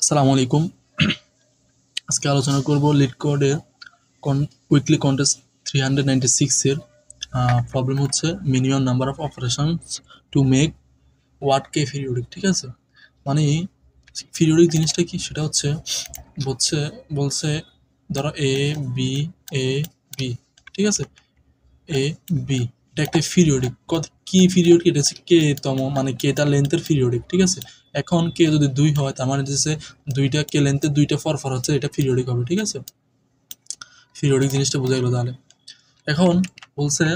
আসসালামু আলাইকুম। আজকে আলোচনা করব লিড কোডের উইকলি কন্টেস্ট 396 এর প্রবলেম হচ্ছে minimum number of operations to make word K periodic. ঠিক আছে, মানে পিরিয়ডিক জিনিসটা কি সেটা হচ্ছে বলছে বলছে ধরো এ বি, ঠিক আছে, এ বি এটা একটা পিরিয়ডিক। কি পিরিয়ডিক? এটা হচ্ছে কে তম, মানে কেটা লেন্থের পিরিয়ডিক। ঠিক আছে, এখন কে যদি 2 হয় তার মানে হচ্ছে দুইটা কে লেন্থের দুইটা ফরফর হচ্ছে, এটা পিরিয়ডিক হবে। ঠিক আছে, পিরিয়ডিক জিনিসটা বোঝা গেল। তাহলে এখন বলছে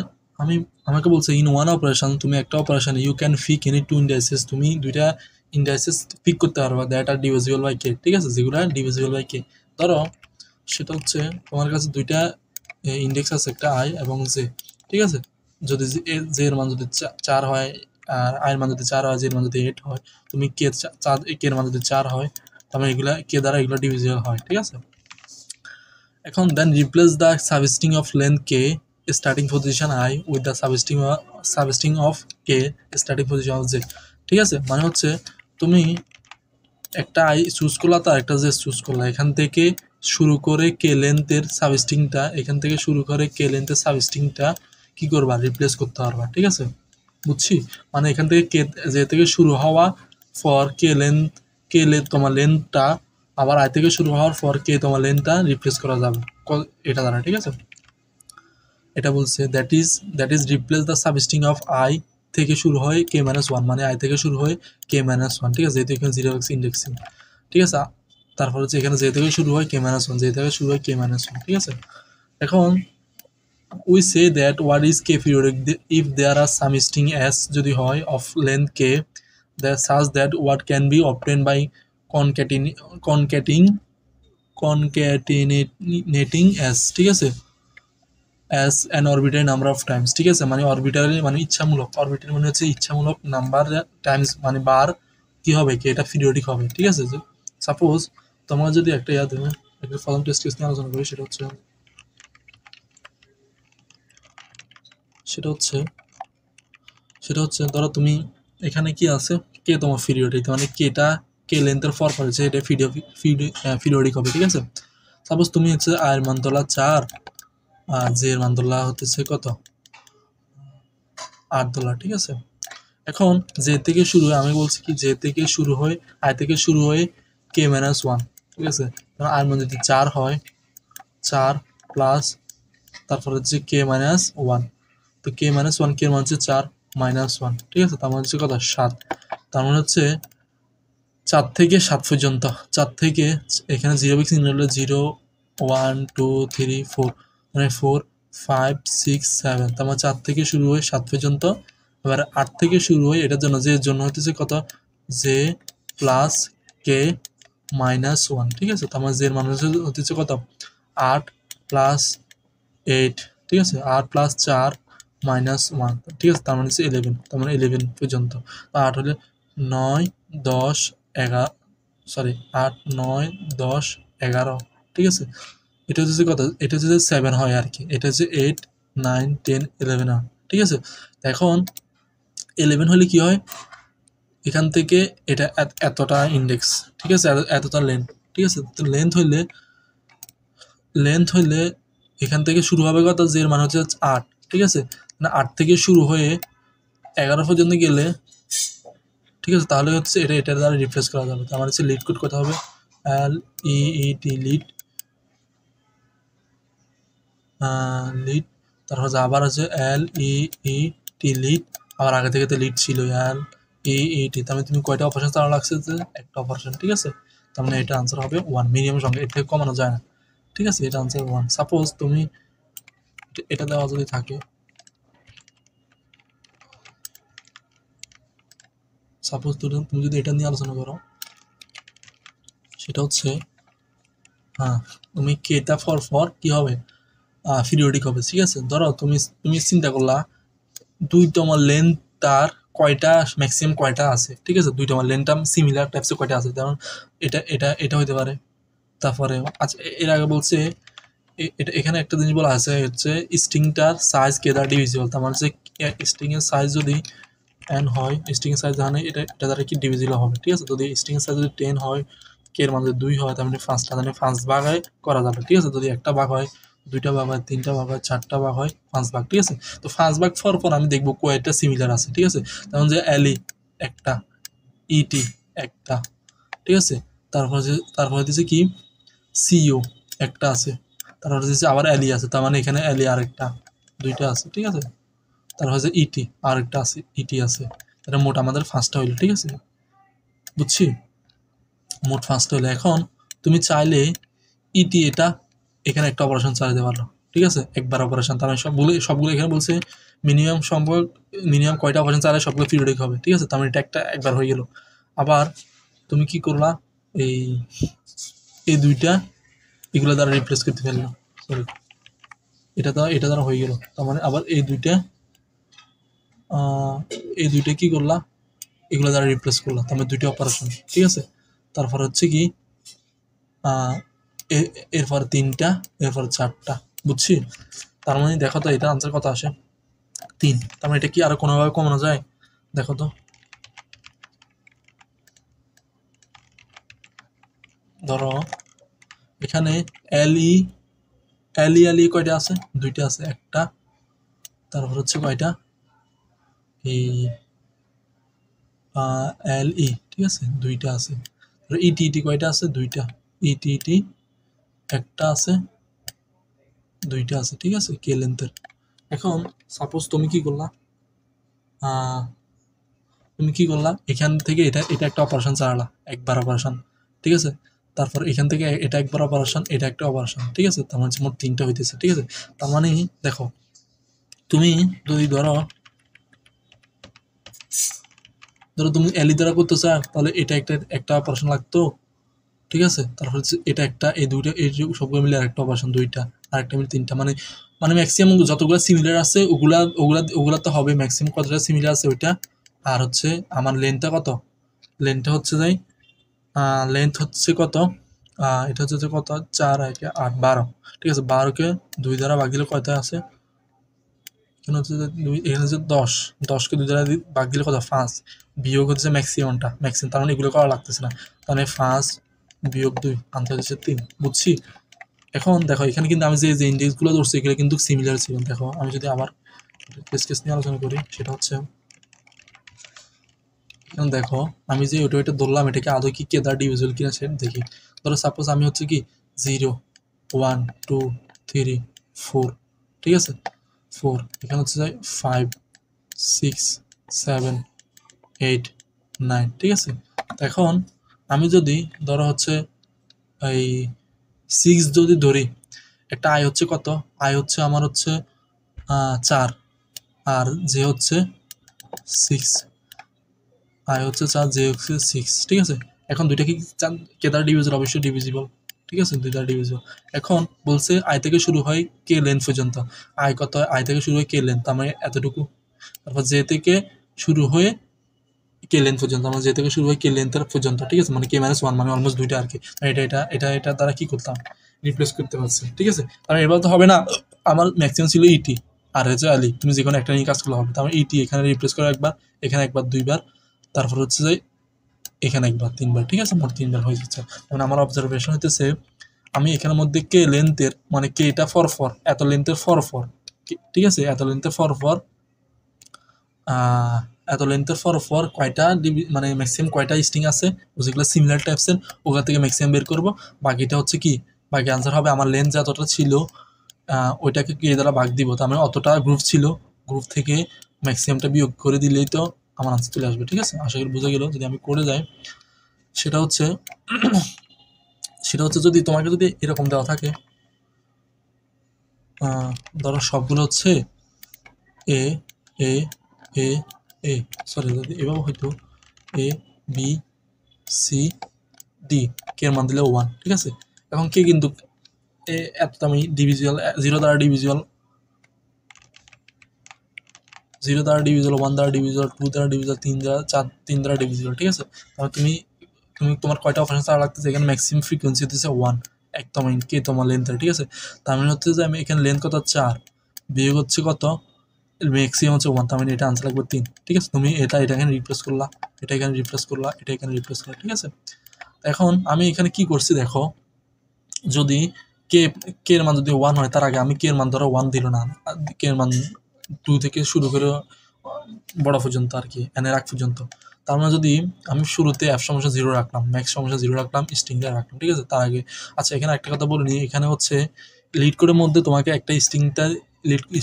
আমি আমাকে বলছে ইন ওয়ান অপারেশন, তুমি একটা অপারেশনে you can pick any two indices, তুমি দুইটা ইন্ডাইসেস পিক করতে পারবা that are divisible by K. ঠিক আছে, যেগুলো ডিভিজিবল বাই কে। ধরো সেটা হচ্ছে তোমার কাছে দুইটা ইন্ডেক্স আছে, একটা আই এবং জে। ঠিক আছে, যদি জে এর মান যদি 4 হয় আর আই এর মান যদি 4 হয়, জে এর মান যদি 8 হয়, তুমি কে এর মান যদি 4 হয় তাহলে এগুলা কে দ্বারা এগুলো ডিভিজিবল হয়। ঠিক আছে, এখন then replace the substring of length K starting position I with the substring of K starting position of J. ঠিক আছে, মানে হচ্ছে তুমি একটা আই চুজ করলা তো একটা জে চুজ করলা, এখান থেকে শুরু করে কে লেন্থের সাবস্ট্রিংটা, এখান থেকে শুরু করে কে লেন্থের সাবস্ট্রিংটা কি করবা? রিপ্লেস করতে পারবা। ঠিক আছে, বুঝছি, মানে এখান থেকে কে জে থেকে শুরু হওয়া ফর কে লেন্থ তোমার লেন্থটা আবার আই থেকে শুরু হওয়ার পর কে তোমার লেন্থটা রিপ্লেস করা যাবে এটা দ্বারা। ঠিক আছে, এটা বলছে that is replace the substring of I থেকে শুরু হয় কে মাইনাস ওয়ান, মানে আই থেকে শুরু হয় কে মাইনাস ওয়ান। ঠিক আছে, যেহেতু এখানে 0x ইন্ডেক্সিং। ঠিক আছে, তারপর হচ্ছে এখানে যে থেকে শুরু হয় কে মাইনাস ওয়ান, যে থেকে শুরু হয় কে মাইনাস ওয়ান। ঠিক আছে, এখন we say that what is k periodic if there are some string s যদি হয় of length k that such that what can be obtained by concatenating s। ঠিক আছে, as an arbitrary number of times। ঠিক আছে, মানে অরবিটারি মানে ইচ্ছামূলক, অরবিটারি মানে হচ্ছে ইচ্ছামূলক নাম্বার টাইমস, মানে বার কি হবে কি এটা পিরিয়ডিক হবে। ঠিক আছে, সাপোজ তোমার যদি একটা দেবে, একটা প্রথম টেস্ট কেস নিয়ে আলোচনা করি, সেটা হচ্ছে ধরো তুমি এখানে কি আছে, কে তোমার পিরিয়ডিক, মানে কে লেন্থের ফর করেছে, এটা পিরিয়ডিক হবে। ঠিক আছে, সাপোজ তুমি হচ্ছে আয়ের মান তোলা 4 আর জে এর মান তোলা হচ্ছে কত, $8। ঠিক আছে, এখন জে থেকে শুরু হয়, আমি বলছি কি জে থেকে শুরু হয়, আই থেকে শুরু হয় কে মাইনাস ওয়ান। ঠিক আছে, আর মান যদি 4 হয়, 4 প্লাস তারপর হচ্ছে কে মাইনাস ওয়ান, তো কে মাইনাস ওয়ান কে মান হচ্ছে 4 মাইনাস ওয়ান। ঠিক আছে, তার মানে হচ্ছে কত, 7। তার মানে হচ্ছে 4 থেকে 7 পর্যন্ত, 4 থেকে এখানে 0 সিগন্যাল হলো 0 1 2 3 4, মানে 4 5 6 7, তার মানে 4 থেকে শুরু হয় 7 পর্যন্ত। এবার 8 থেকে শুরু হয়, এটার জন্য যে জন্য হতেছে কত, জে প্লাস কে মাইনাস ওয়ান। ঠিক আছে, তার মানে জের মান হতেছে কত, 8 প্লাস 8। ঠিক আছে, 8 প্লাস 4 মাইনাস ওয়ান। ঠিক আছে, তার মানে হচ্ছে 11, তার মানে 11 পর্যন্ত। 8 হলে 9 10 11, সরি 8 9 10 11। ঠিক আছে, এটা হচ্ছে কত, এটা হচ্ছে 7 হয় আর কি, এটা হচ্ছে 8 9 10 11 হয়। ঠিক আছে, এখন 11 হলে কি হয়, এখান থেকে এটা এতটা ইন্ডেক্স। ঠিক আছে, এতটা লেন্থ। ঠিক আছে, তো লেন্থ হইলে এখান থেকে শুরু হবে কত, যে এর মান হচ্ছে 8। ঠিক আছে, মানে 8 থেকে শুরু হয়ে 11 পর্যন্ত গেলে, ঠিক আছে, তাহলে হচ্ছে এটা দ্বারা রিপ্লেস করা যাবে। তার মানে হচ্ছে লিড কোড কত হবে, LEET লিড, তারপর হচ্ছে আবার আছে LEET লিড, আবার আগে থেকে তো লিড ছিল LEET। তার মানে তুমি কয়টা অপারেশন চালানো লাগছে, যে একটা অপারেশন। ঠিক আছে, তার মানে এটা আনসার হবে 1, মিনিমাম সংখ্যা, এর থেকে কমানো যায় না। ঠিক আছে, এটা আনসার 1। সাপোজ তুমি এটা দেওয়া যদি থাকে, সাপোজ তুমি যদি এটা নিয়ে আলোচনা করো, সেটা হচ্ছে তুমি কেটা ফর কি হবে, পিরিয়ডিক হবে। ঠিক আছে, ধরো তুমি চিন্তা করলা তোমার লেন্থ তার কয়টা, ম্যাক্সিমাম কয়টা আছে। ঠিক আছে, তোমার লেন্থটা সিমিলার টাইপসে কয়টা আছে, কারণ এটা হইতে পারে। তারপরে আচ্ছা, এর আগে বলছে এটা এখানে একটা জিনিস বলা আছে হচ্ছে স্ট্রিংটার সাইজ কে দ্বারা ডিভিজিবল। তার মানে হচ্ছে স্ট্রিং এর সাইজ যদি n হয়, স্ট্রিং এর সাইজ জানে এটা দ্বারা কি ডিভিজিবল হবে। ঠিক আছে, যদি স্ট্রিং এর সাইজ যদি 10 হয়, কে এর মান যদি 2 হয় তার মানে 5টা, তাহলে 5 ভাগে করা যাবে, ঠিক আছে। যদি একটা ভাগ হয়, 2টা ভাগ হয়, 3টা ভাগ হয়, 4টা ভাগ হয়, 5 ভাগ, ঠিক আছে। তো 5 ভাগ পর আমি দেখব কয়টা সিমিলার আছে, ঠিক আছে। যেমন যে এলই একটা, ইটি একটা, ঠিক আছে। তারপরে দিছে কি সিও একটা আছে, তারপরে দিছে আবার এলি আছে, তার মানে এখানে এলি আরেকটা, 2টা আছে, ঠিক আছে। তারপর হচ্ছে ইটি আরেকটা আছে, ইটি আছে। এটা মোট আমাদের 5টা হইলো, ঠিক আছে, বুঝছি। মোট 5টা হইলো। এখন তুমি চাইলে ইটি এটা এখানে একটা অপারেশন চালাতে পারো, ঠিক আছে, একবার অপারেশন। তার মানে সবগুলো এখানে বলছে মিনিমাম কয়টা অপারেশন চালালে সবগুলো পিরিয়ডিক হবে, ঠিক আছে। তার মানে এটা একটা একবার হয়ে গেল। আবার তুমি কি করলা, এই এই দুইটা এগুলো দ্বারা রিপ্লেস করতে পারলো, সরি এটা দ্বারা হয়ে গেল। তার মানে আবার এই দুইটা কি করলা, এগুলো দ্বারা রিপ্লেস করলা, তার মানে 2টা অপারেশন, ঠিক আছে। তারপর হচ্ছে কি এরপর 3টা, এরপর 4টা, বুঝছি। তার মানে দেখো তো এটা আনসার কত আসে, 3। তার মানে এটা কি আরো কোনোভাবে কমানো যায়, দেখো তো। ধরো এখানে এলই কয়টা আছে, 2টা আছে, একটা, তারপর হচ্ছে কয়টা এই এলই, ঠিক আছে, 2টা আছে। ইটি কয়টা আছে, 2টা, ইটি একটা আছে, 2টা আছে, ঠিক আছে, কে লেন্থের। এখন সাপোজ তুমি কি করলা, এখান থেকে এটা একটা অপারেশন চালালা, একবার অপারেশন, ঠিক আছে। তারপর এখান থেকে এটা একবার অপারেশন, এটা একটা অপারেশন, ঠিক আছে। তার মানে মোট 3টা হইতেছে, ঠিক আছে। তার মানে দেখো তুমি যদি ধরো তুমি এলি দ্বারা করতে চাও, তাহলে এটা একটা অপারেশন লাগতো, ঠিক আছে। তারপর হচ্ছে এটা একটা, এই দুইটা, এই সবগুলো মিলে আরেকটা অপারেশন, 2টা, আরেকটা মিলে 3টা, মানে ম্যাক্সিমাম যতগুলো সিমিলার আছে ওগুলা তো হবে, ম্যাক্সিমাম কতটা সিমিলার আছে ওইটা। আর হচ্ছে আমার লেন্থটা কত, লেন্থটা হচ্ছে যাই লেন্থ হচ্ছে কত, এটা হচ্ছে যে কত, 4 8 12, ঠিক আছে। 12কে 2 দ্বারা ভাগ দিলে কয়টা আছে, এখানে হচ্ছে যে 2, এখানে হচ্ছে 10, 10কে 2 দ্বারা ভাগ দিলে কত, 5, বিয়োগ হচ্ছে ম্যাক্সিমাম, তার মানে এগুলো করা লাগতেছে না। তাহলে 5 বিয়োগ 2 আনতে হচ্ছে 3, বুঝছি। এখন দেখো এখানে কিন্তু আমি যে ইন্ডেক্সগুলো ধরছি এগুলো কিন্তু সিমিলার ছিল। দেখো আমি যদি আবার কেস নিয়ে আলোচনা করি, সেটা হচ্ছে এখন দেখো আমি যে ওইটা ধরলাম, এটাকে আদৌ কি কে দ্বারা ডিভিজিবল কিনা সেটা দেখি। ধরো সাপোজ আমি হচ্ছে কি 0 1 2 3 4, ঠিক আছে, 4, এখানে হচ্ছে 5 6 7 8 9, ঠিক আছে। এখন আমি যদি ধরো হচ্ছে এই 6 যদি ধরি, একটা আয় হচ্ছে কত, আয় হচ্ছে আমার হচ্ছে 4, আর যে হচ্ছে 6, আয় হচ্ছে 4, যে হচ্ছে 6, ঠিক আছে। এখন দুইটা কি কে দ্বারা ডিভিজিবল, অবশ্যই ডিভিজিবল, ঠিক আছে, 2 দ্বারা ডিভিজিবল। এখন বলছে আয় থেকে শুরু হয় কে লেন্থ পর্যন্ত, আয় কত হয়, আয় থেকে শুরু হয় কে লেন্থ, তার মানে এতটুকু। তারপর যে থেকে শুরু হয়ে কে লেন্থ পর্যন্ত, আমার যে থেকে শুরু হয় কে লেন্থের পর্যন্ত, ঠিক আছে, মানে কে মাইনাস 1, মানে অলমোস্ট 2টা আর কি। এটা দ্বারা কি করতাম, রিপ্লেস করতে পারছি, ঠিক আছে। তাহলে এবার তো হবে না, আমার ম্যাক্সিমাম ছিল ইটি আর হচ্ছে আলি, তুমি যে কোনো একটা নিয়ে কাজ করলে হবে। তারপর ইটি এখানে রিপ্লেস করো একবার, এখানে একবার, 2বার, তারপর হচ্ছে যে এখানে একবার, 3বার, ঠিক আছে, মোট 3বার হয়ে যাচ্ছে। মানে আমার অবজারভেশন হইতেছে আমি এখানের মধ্যে কে লেন্থের, মানে কে এটা ফর এত লেন্থের ফর, ঠিক আছে, এত লেন্থের ফর এত লেন্থের ফর কয়টা মানে ম্যাক্সিমাম কয়টা স্ট্রিং আছে যেগুলো সিমিলার টাইপসের, ওখান থেকে ম্যাক্সিমাম বের করবো। বাকিটা হচ্ছে কি, বাকি আনসার হবে আমার লেন্থ যতটা ছিল ওইটাকে কে দ্বারা ভাগ দিব, তার মানে অতটা গ্রুপ ছিল, গ্রুপ থেকে ম্যাক্সিমামটা বিয়োগ করে দিলেই তো আমার আনসার চলে আসবে, ঠিক আছে। আশা করি বুঝে গেল। যদি আমি করে যাই, সেটা হচ্ছে যদি তোমাকে যদি এরকম দেওয়া থাকে, ধরো সবগুলো হচ্ছে এ এ এ এ সরি, যদি এভাবে হয়তো এ বি সি ডি, কে এর মান দিলে 1, ঠিক আছে। এখন কে কিন্তু এত আমি ডিভিজুয়াল 0 দ্বারা ডিভিজুয়াল, 0 দ্বারা ডিভিজুয়াল, 1 দ্বারা ডিভিজুয়াল, 2 দ্বারা ডিভিজুয়াল, 3 দ্বারা 4, 3 দ্বারা ডিভিজুয়াল, ঠিক আছে। তাহলে তুমি তোমার কয়টা অপারেশন চালা লাগতেছে, এখানে ম্যাক্সিমাম ফ্রিকোয়েন্সি হচ্ছে 1, একদম কে তোমার লেন্থের, ঠিক আছে। তার মানে হচ্ছে যে আমি এখানে লেন্থ কত, 4, বিয়োগ হচ্ছে কত, ম্যাক্সিমাম হচ্ছে 1, তার মানে এটা আনসার লাগবে 3, ঠিক আছে। তুমি এটা এখানে রিপ্লেস করলা, এটা এখানে রিপ্লেস করলা, এটা এখানে রিপ্লেস করলা, ঠিক আছে। এখন আমি এখানে কি করছি দেখো, যদি কে কে এর মান যদি 1 হয়, তার আগে আমি কে এর মান ধরো 1 দিল না, কে এর মান 2 থেকে শুরু করে বড় পর্যন্ত আর কি, n এর আগ পর্যন্ত। তার মানে যদি আমি শুরুতে f সমস্যা 0 রাখলাম, ম্যাক্স সমস্যা 0 রাখলাম, স্ট্রিংটা রাখলাম, ঠিক আছে? তার আগে আচ্ছা এখানে একটা কথা বলে নিই, এখানে হচ্ছে লিড কোডের মধ্যে তোমাকে একটা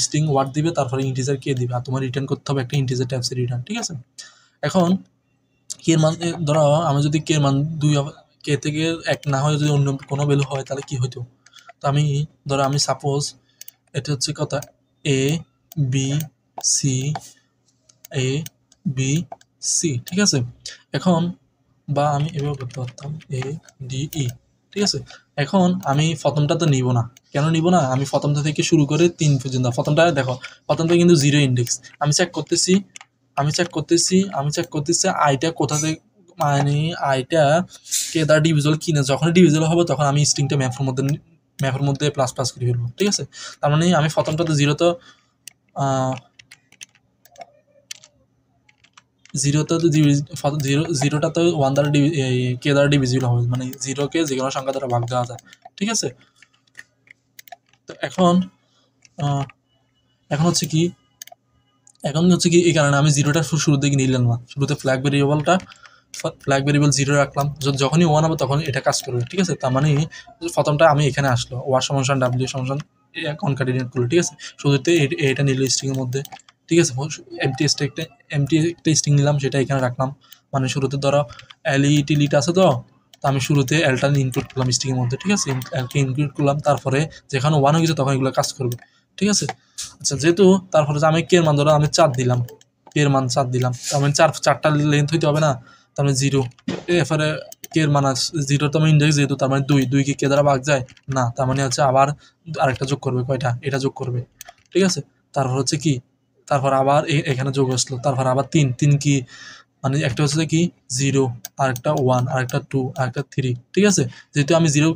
স্ট্রিং ওয়ার্ড দিবে, তারপরে ইন্টিজার কে দিবে, আর তোমার রিটার্ন করতে হবে একটা ইন্টিজার টাইপসের রিটার্ন, ঠিক আছে? এখন কে এর মান ধরো আমি যদি কে এর মান 2 কে থেকে 1 না হয় যদি অন্য কোনো ভ্যালু হয় তাহলে কি হইতো? তো আমি সাপোজ এটা হচ্ছে কথা A B C, A B C, ঠিক আছে? এখন বা আমি এভাবে করতে পারতাম এ ডি ই, ঠিক আছে? এখন আমি প্রথমটা তো নিব না, কেন নিব না? আমি প্রথমটা থেকে শুরু করে 3 পর্যন্ত, প্রথমটা দেখো প্রথমটা কিন্তু 0 ইন্ডেক্স, আমি চেক করতেছি আইটা কোথা থেকে, মানে আইটা কে দ্বারা ডিভিজিবল কিনা, যখন ডিভিজিবল হবে তখন আমি স্ট্রিংটা ম্যাপের মধ্যে প্লাস প্লাস করে ফেলবো, ঠিক আছে? তার মানে আমি প্রথমটাতে 0 তো জিরোটা তো 1 দ্বারা কে দ্বারা ডিভিজিবল হবে, মানে 0কে যে কোনো সংখ্যা দ্বারা ভাগ দেওয়া যায়, ঠিক আছে? তো এখন এখন হচ্ছে কি এই কারণে আমি 0টা শুরুর দিকে নিলাম না, শুরুতে ফ্ল্যাগ ভেরিয়েবল 0 রাখলাম, যখনই 1 হবে তখন এটা কাজ করবে, ঠিক আছে? তার মানে প্রথমটা আমি এখানে আসলো ওয়ার সমান ডাব্লিউ সমান কনকাটিনেট করলো, ঠিক আছে? শুরুতে এটা নিল স্ট্রিং এর মধ্যে, ঠিক আছে? এমটি একটা স্ট্রিং নিলাম, সেটা এখানে রাখলাম, মানে শুরুতে ধরো লিট আছে, তো আমি শুরুতে এলটা ইনক্লুড করলাম স্ট্রিং এর মধ্যে, ঠিক আছে? এলকে ইনক্লুড করলাম, তারপরে যেখানে 1 হয়ে গেছে তখন এগুলো কাজ করবে, ঠিক আছে? আচ্ছা যেহেতু তারপরে আমি কে এর মান ধরো আমি 4 দিলাম, কে এর মান 4 দিলাম, তার মানে চারটা লেন্থ হইতে হবে না, তার মানে 0, এরপরে কে এর মান 0 তো ইন্ডেক্স যেহেতু, তার মানে 2 কি কে দ্বারা ভাগ যায় না, তার মানে হচ্ছে আবার আরেকটা যোগ করবে, কয়টা? এটা যোগ করবে, ঠিক আছে? তারপর হচ্ছে কি, তারপর আবার এখানে যোগ আসলো, তারপর আবার 3 কি, মানে একটা হচ্ছে কি 0, আরেকটা 1, আরেকটা 2, আরেকটা 3, ঠিক আছে? যেহেতু আমি 0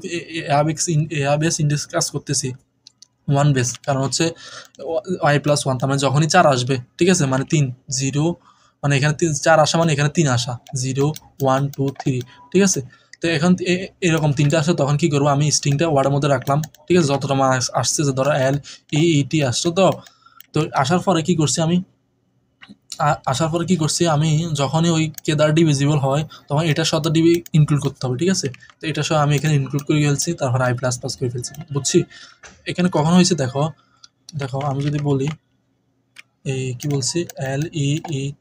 এ ইন্ডেক্স কাজ করতেছি 1 বেস, কারণ হচ্ছে y+1, তার মানে যখনই 4 আসবে, ঠিক আছে? মানে 3 0, মানে এখানে 4 আসা মানে এখানে 3 আসা, 0 1 2 3, ঠিক আছে? তো এখন এরকম 3টা আসে, তখন কি করবো, আমি স্ট্রিংটা ওয়ার্ডের মধ্যে রাখলাম, ঠিক আছে? যতটা মান আসছে, যে ধরো এল ই টি আসছো, তো আসার পরে কি করছি আমি যখনই ওই কেদার ডিভিজিবল হয় তখন এটার সাথে ইনক্লুড করতে হবে, ঠিক আছে? তো এটা সহ আমি এখানে ইনক্লুড করে ফেলছি, তারপর i++ করে ফেলছি, বুঝছি? এখানে কখন হয়েছে দেখো, আমি যদি বলি এই কি বলছি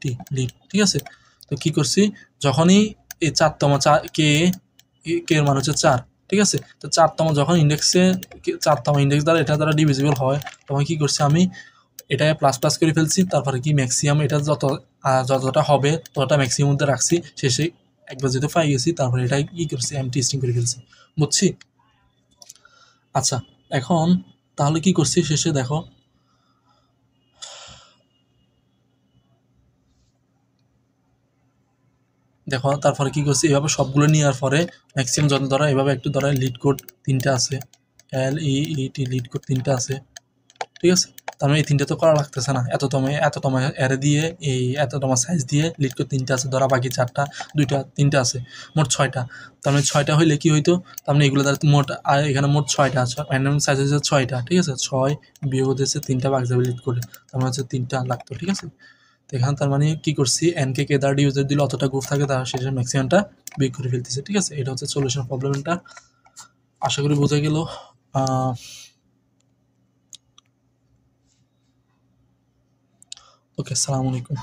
টি লিড, ঠিক আছে? তো কি করছি, যখনই এই 4তম কে এর মান হচ্ছে 4, ঠিক আছে? তো 4তম যখন 4তম ইন্ডেক্স দ্বারা এটা দ্বারা ডিভিজিবল হয় তখন কি করছি আমি এটা প্লাস প্লাস করে ফেলছি, তারপরে কি ম্যাক্সিমাম এটা যতটা হবে ততটা ম্যাক্সিমাম মধ্যে রাখছি, শেষে একবার যেহেতু পাই গেছি তারপরে এটা কি করছি এমটি স্ট্রিং করে ফেলছি, বুঝছি? আচ্ছা এখন তাহলে কি করছি শেষে দেখো, তারপরে কি করছি, এভাবে সবগুলো নেওয়ার পরে ম্যাক্সিমাম যত ধরা এভাবে একটু ধরা লিড কোড 3টা আছে, টি লিড কোড 3টা আছে, ঠিক আছে? তার মানে এই 3টা তো করা লাগতেছে না, এততম অ্যারে দিয়ে এততম সাইজ দিয়ে লিড কোড 3টা আছে, ধরা বাকি 4টা 2টা 3টা আছে, মোট 6টা। তার মানে 6টা হইলে কি হইতো, তার মানে এগুলো দ্বারা মোট এখানে মোট 6টা আছে, র্যান্ডম সাইজ হচ্ছে 6টা, ঠিক আছে? 6 বিয়োগ হচ্ছে 3টা ভাগ যাবে লিড কোডে, তার মানে হচ্ছে 3টা লাগতো, ঠিক আছে? তো এখানে তার মানে কি করছি, এনকে কে দ্বারা ইউজার দিলে অতটা গ্রুপ থাকে, তার শেষে ম্যাক্সিমামটা বের করে ফেলতেছে, ঠিক আছে? এটা হচ্ছে সলিউশন প্রবলেমটা, আশা করি বোঝা গেল। ওকে, আসসালামু আলাইকুম।